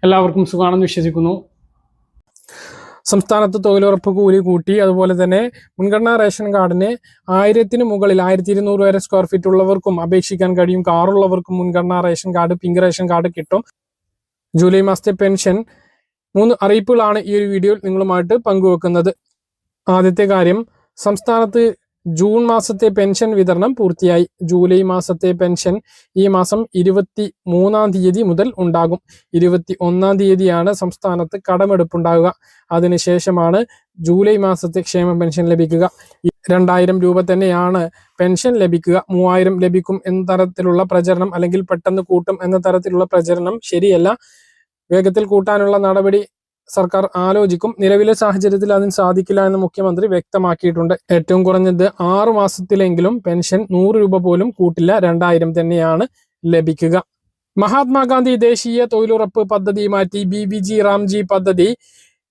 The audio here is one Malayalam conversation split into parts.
എല്ലാവർക്കും സുഖാണെന്ന് വിശ്വസിക്കുന്നു. സംസ്ഥാനത്ത് തൊഴിലുറപ്പ് കൂലി കൂട്ടി. അതുപോലെ തന്നെ മുൻഗണനാ റേഷൻ കാർഡിന് 1000-ന് മുകളിൽ 1200 വരെ സ്ക്വയർ ഫീറ്റ് ഉള്ളവർക്കും അപേക്ഷിക്കാൻ കഴിയും. കാറുള്ളവർക്കും മുൻഗണനാ ration card, pink ration card കിട്ടും. ജൂലൈ മാസത്തെ പെൻഷൻ 3 അറിയിപ്പുകളാണ് ഈ ഒരു വീഡിയോയിൽ നിങ്ങളുമായിട്ട് പങ്കുവെക്കുന്നത്. ആദ്യത്തെ കാര്യം, സംസ്ഥാനത്ത് ജൂൺ മാസത്തെ പെൻഷൻ വിതരണം പൂർത്തിയായി. ജൂലൈ മാസത്തെ പെൻഷൻ ഈ മാസം 23-ാം തീയതി മുതൽ ഉണ്ടാകും. 21-ാം തീയതിയാണ് സംസ്ഥാനത്ത് കടമെടുപ്പുണ്ടാകുക. അതിനുശേഷമാണ് ജൂലൈ മാസത്തെ ക്ഷേമ പെൻഷൻ ലഭിക്കുക. 2000 രൂപ തന്നെയാണ് പെൻഷൻ ലഭിക്കുക. 3000 ലഭിക്കും എന്ന തരത്തിലുള്ള പ്രചരണം, അല്ലെങ്കിൽ പെട്ടെന്ന് കൂട്ടും എന്ന തരത്തിലുള്ള പ്രചരണം ശരിയല്ല. വേഗത്തിൽ കൂട്ടാനുള്ള നടപടി സർക്കാർ ആലോചിക്കും. നിലവിലെ സാഹചര്യത്തിൽ അതിന് സാധിക്കില്ല എന്ന് മുഖ്യമന്ത്രി വ്യക്തമാക്കിയിട്ടുണ്ട്. ഏറ്റവും കുറഞ്ഞത് 6 മാസത്തിലെങ്കിലും പെൻഷൻ 100 രൂപ പോലും കൂട്ടില്ല, 2000 തന്നെയാണ് ലഭിക്കുക. മഹാത്മാഗാന്ധി ദേശീയ തൊഴിലുറപ്പ് പദ്ധതി മാറ്റി BBG റാംജി പദ്ധതി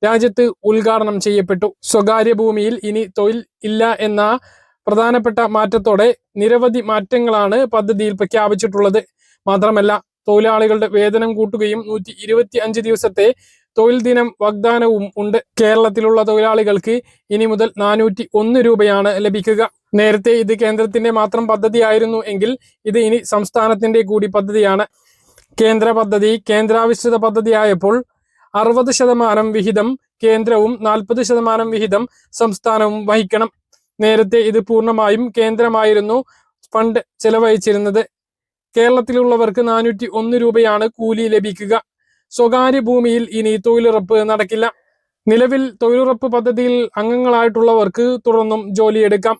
രാജ്യത്ത് ഉദ്ഘാടനം ചെയ്യപ്പെട്ടു. സ്വകാര്യ ഭൂമിയിൽ ഇനി തൊഴിൽ ഇല്ല എന്ന പ്രധാനപ്പെട്ട മാറ്റത്തോടെ നിരവധി മാറ്റങ്ങളാണ് പദ്ധതിയിൽ പ്രഖ്യാപിച്ചിട്ടുള്ളത്. മാത്രമല്ല, തൊഴിലാളികളുടെ വേതനം കൂട്ടുകയും 125 ദിവസത്തെ തൊഴിൽ ദിനം വാഗ്ദാനവും ഉണ്ട്. കേരളത്തിലുള്ള തൊഴിലാളികൾക്ക് ഇനി മുതൽ 401 രൂപയാണ് ലഭിക്കുക. നേരത്തെ ഇത് കേന്ദ്രത്തിന്റെ മാത്രം പദ്ധതിയായിരുന്നു എങ്കിൽ ഇത് ഇനി സംസ്ഥാനത്തിന്റെ കൂടി പദ്ധതിയാണ്. കേന്ദ്ര പദ്ധതി കേന്ദ്രാവിഷ്ഠിത പദ്ധതിയായപ്പോൾ 60% വിഹിതം കേന്ദ്രവും 40% വിഹിതം സംസ്ഥാനവും വഹിക്കണം. നേരത്തെ ഇത് പൂർണ്ണമായും കേന്ദ്രമായിരുന്നു ഫണ്ട് ചെലവഴിച്ചിരുന്നത്. കേരളത്തിലുള്ളവർക്ക് 401 രൂപയാണ് കൂലി ലഭിക്കുക. സ്വകാര്യ ഭൂമിയിൽ ഇനി തൊഴിലുറപ്പ് നടക്കില്ല. നിലവിൽ തൊഴിലുറപ്പ് പദ്ധതിയിൽ അംഗങ്ങളായിട്ടുള്ളവർക്ക് തുടർന്നും ജോലിയെടുക്കാം.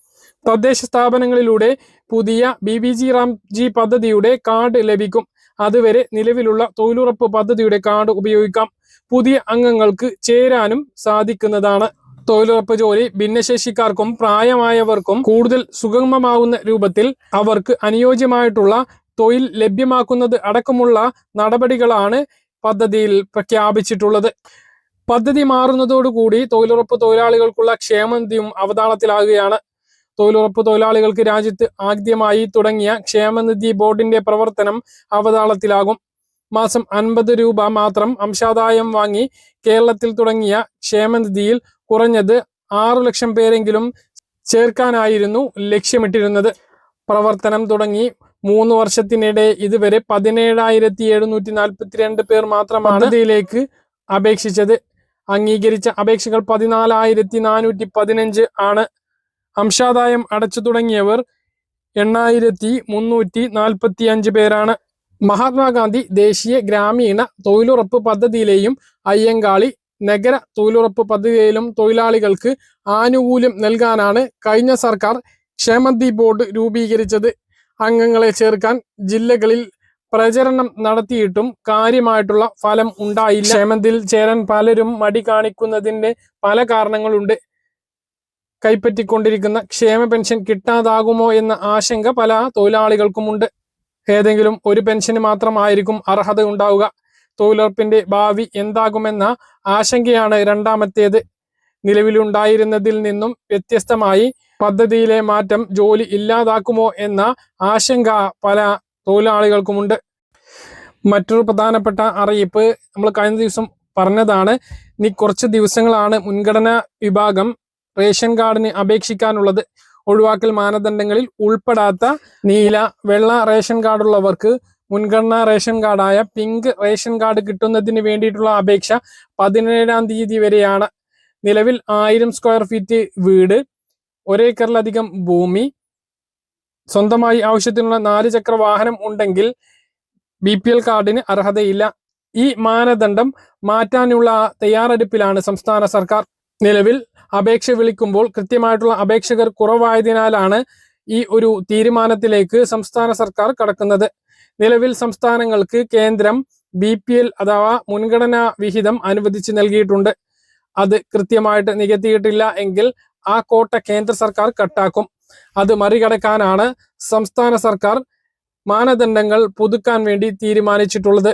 തദ്ദേശ സ്ഥാപനങ്ങളിലൂടെ പുതിയ BBG റാംജി പദ്ധതിയുടെ കാർഡ് ലഭിക്കും. അതുവരെ നിലവിലുള്ള തൊഴിലുറപ്പ് പദ്ധതിയുടെ കാർഡ് ഉപയോഗിക്കാം. പുതിയ അംഗങ്ങൾക്ക് ചേരാനും സാധിക്കുന്നതാണ്. തൊഴിലുറപ്പ് ജോലി ഭിന്നശേഷിക്കാർക്കും പ്രായമായവർക്കും കൂടുതൽ സുഗമമാവുന്ന രൂപത്തിൽ അവർക്ക് അനുയോജ്യമായിട്ടുള്ള തൊഴിൽ ലഭ്യമാക്കുന്നത് അടക്കമുള്ള നടപടികളാണ് പദ്ധതിയിൽ പ്രഖ്യാപിച്ചിട്ടുള്ളത്. പദ്ധതി മാറുന്നതോടുകൂടി തൊഴിലുറപ്പ് തൊഴിലാളികൾക്കുള്ള ക്ഷേമനിധിയും അവതാളത്തിലാകുകയാണ്. തൊഴിലുറപ്പ് തൊഴിലാളികൾക്ക് രാജ്യത്ത് ആദ്യമായി തുടങ്ങിയ ക്ഷേമനിധി ബോർഡിന്റെ പ്രവർത്തനം അവതാളത്തിലാകും. മാസം 50 രൂപ മാത്രം അംശാദായം വാങ്ങി കേരളത്തിൽ തുടങ്ങിയ ക്ഷേമനിധിയിൽ കുറഞ്ഞത് 6 ലക്ഷം പേരെങ്കിലും ചേർക്കാനായിരുന്നു ലക്ഷ്യമിട്ടിരുന്നത്. പ്രവർത്തനം തുടങ്ങി 3 വർഷത്തിനിടെ ഇതുവരെ 17,742 പേർ മാത്രമാണ് ഇതിലേക്ക് അപേക്ഷിച്ചത്. അംഗീകരിച്ച അപേക്ഷകൾ 14,415 ആണ്. അംശാദായം അടച്ചു തുടങ്ങിയവർ 8,345 പേരാണ്. മഹാത്മാഗാന്ധി ദേശീയ ഗ്രാമീണ തൊഴിലുറപ്പ് പദ്ധതിയിലെയും അയ്യങ്കാളി നഗര തൊഴിലുറപ്പ് പദ്ധതിയിലും തൊഴിലാളികൾക്ക് ആനുകൂല്യം നൽകാനാണ് കഴിഞ്ഞ സർക്കാർ ക്ഷേമനിധി ബോർഡ് രൂപീകരിച്ചത്. അംഗങ്ങളെ ചേർക്കാൻ ജില്ലകളിൽ പ്രചരണം നടത്തിയിട്ടും കാര്യമായിട്ടുള്ള ഫലം ഉണ്ടായില്ല. ക്ഷേമനിധിയിൽ ചേരാൻ പലരും മടി കാണിക്കുന്നതിന് പല കാരണങ്ങളുണ്ട്. കൈപ്പറ്റിക്കൊണ്ടിരിക്കുന്ന ക്ഷേമ പെൻഷൻ കിട്ടാതാകുമോ എന്ന ആശങ്ക പല തൊഴിലാളികൾക്കുമുണ്ട്. ഏതെങ്കിലും ഒരു പെൻഷന് മാത്രമായിരിക്കും അർഹത ഉണ്ടാവുക. തൊഴിലുറപ്പിന്റെ ഭാവി എന്താകുമെന്ന ആശങ്കയാണ് രണ്ടാമത്തേത്. നിലവിലുണ്ടായിരുന്നതിൽ നിന്നും വ്യത്യസ്തമായി പദ്ധതിയിലെ മാറ്റം ജോലി ഇല്ലാതാക്കുമോ എന്ന ആശങ്ക പല തൊഴിലാളികൾക്കുമുണ്ട്. മറ്റൊരു പ്രധാനപ്പെട്ട അറിയിപ്പ് നമ്മൾ കഴിഞ്ഞ ദിവസം പറഞ്ഞതാണ്. ഇനി കുറച്ച് ദിവസങ്ങളാണ് മുൻഗണനാ വിഭാഗം റേഷൻ കാർഡിന് അപേക്ഷിക്കാനുള്ളത്. ഒഴിവാക്കൽ മാനദണ്ഡങ്ങളിൽ ഉൾപ്പെടാത്ത നീല, വെള്ള റേഷൻ കാർഡുള്ളവർക്ക് മുൻഗണനാ റേഷൻ കാർഡായ പിങ്ക് റേഷൻ കാർഡ് കിട്ടുന്നതിന് വേണ്ടിയിട്ടുള്ള അപേക്ഷ 17-ാം തീയതി വരെയാണ്. നിലവിൽ 1000 സ്ക്വയർ ഫീറ്റ് വീട്, 1 ഏക്കറിലധികം ഭൂമി, സ്വന്തമായി ആവശ്യത്തിനുള്ള 4 ചക്ര വാഹനം ഉണ്ടെങ്കിൽ BPL കാർഡിന് അർഹതയില്ല. ഈ മാനദണ്ഡം മാറ്റാനുള്ള തയ്യാറെടുപ്പിലാണ് സംസ്ഥാന സർക്കാർ. നിലവിൽ അപേക്ഷ വിളിക്കുമ്പോൾ കൃത്യമായിട്ടുള്ള അപേക്ഷകർ കുറവായതിനാലാണ് ഈ ഒരു തീരുമാനത്തിലേക്ക് സംസ്ഥാന സർക്കാർ കടക്കുന്നത്. നിലവിൽ സംസ്ഥാനങ്ങൾക്ക് കേന്ദ്രം BPL അഥവാ മുൻഗണനാ വിഹിതം അനുവദിച്ച് നൽകിയിട്ടുണ്ട്. അത് കൃത്യമായിട്ട് നികത്തിയിട്ടില്ല എങ്കിൽ ആ കോട്ട കേന്ദ്ര സർക്കാർ കട്ടാക്കും. അത് മറികടക്കാനാണ് സംസ്ഥാന സർക്കാർ മാനദണ്ഡങ്ങൾ പുതുക്കാൻ വേണ്ടി തീരുമാനിച്ചിട്ടുള്ളത്.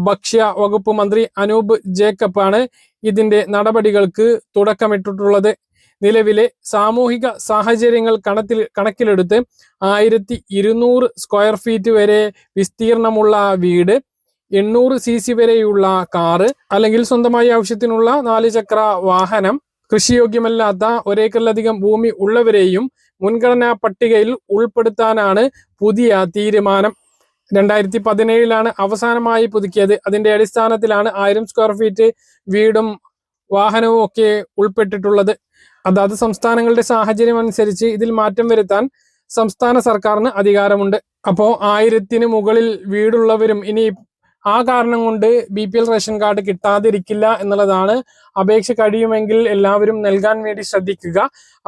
ഭക്ഷ്യ വകുപ്പ് മന്ത്രി അനൂപ് ജേക്കബ് ആണ് ഇതിന്റെ നടപടികൾക്ക് തുടക്കമിട്ടിട്ടുള്ളത്. നിലവിലെ സാമൂഹിക സാഹചര്യങ്ങൾ കണക്കിലെടുത്ത് 1200 സ്ക്വയർ ഫീറ്റ് വരെ വിസ്തീർണമുള്ള വീട്, 800cc വരെയുള്ള കാറ് അല്ലെങ്കിൽ സ്വന്തമായി ആവശ്യത്തിനുള്ള 4 ചക്ര വാഹനം, കൃഷിയോഗ്യമല്ലാത്ത 1 ഏക്കറിലധികം ഭൂമി ഉള്ളവരെയും മുൻഗണനാ പട്ടികയിൽ ഉൾപ്പെടുത്താനാണ് പുതിയ തീരുമാനം. 2017 അവസാനമായി പുതുക്കിയത്. അതിന്റെ അടിസ്ഥാനത്തിലാണ് 1000 സ്ക്വയർ ഫീറ്റ് വീടും വാഹനവും ഒക്കെ ഉൾപ്പെട്ടിട്ടുള്ളത്. അതാത് സംസ്ഥാനങ്ങളുടെ സാഹചര്യം അനുസരിച്ച് ഇതിൽ മാറ്റം വരുത്താൻ സംസ്ഥാന സർക്കാരിന് അധികാരമുണ്ട്. അപ്പോൾ 1000-ന് മുകളിൽ വീടുള്ളവരും ഇനി ആ കാരണം കൊണ്ട് BPL റേഷൻ കാർഡ് കിട്ടാതിരിക്കില്ല എന്നുള്ളതാണ്. അപേക്ഷ കഴിയുമെങ്കിൽ എല്ലാവരും നൽകാൻ വേണ്ടി ശ്രദ്ധിക്കുക.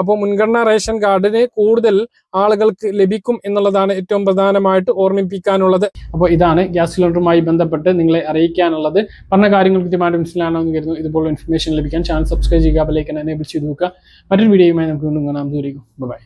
അപ്പോൾ മുൻഗണനാ റേഷൻ കാർഡിന് കൂടുതൽ ആളുകൾക്ക് ലഭിക്കും എന്നുള്ളതാണ് ഏറ്റവും പ്രധാനമായിട്ട് ഓർമ്മിപ്പിക്കാനുള്ളത്. അപ്പോൾ ഇതാണ് ഗ്യാസ് സിലിണ്ടറുമായി ബന്ധപ്പെട്ട് നിങ്ങളെ അറിയിക്കാനുള്ളത്. പറഞ്ഞ കാര്യങ്ങൾ കൃത്യമായിട്ട് മനസ്സിലാണെന്ന് കരുതുന്നു. ഇതുപോലുള്ള ഇൻഫർമേഷൻ ലഭിക്കാൻ ചാനൽ സബ്സ്ക്രൈബ് ചെയ്യുക, ബെൽ ഐക്കൺ എനേബിൾ ചെയ്ത് വെക്കുക. മറ്റൊരു വീഡിയോയുമായി നമുക്ക് വീണ്ടും കാണാം. ബൈ.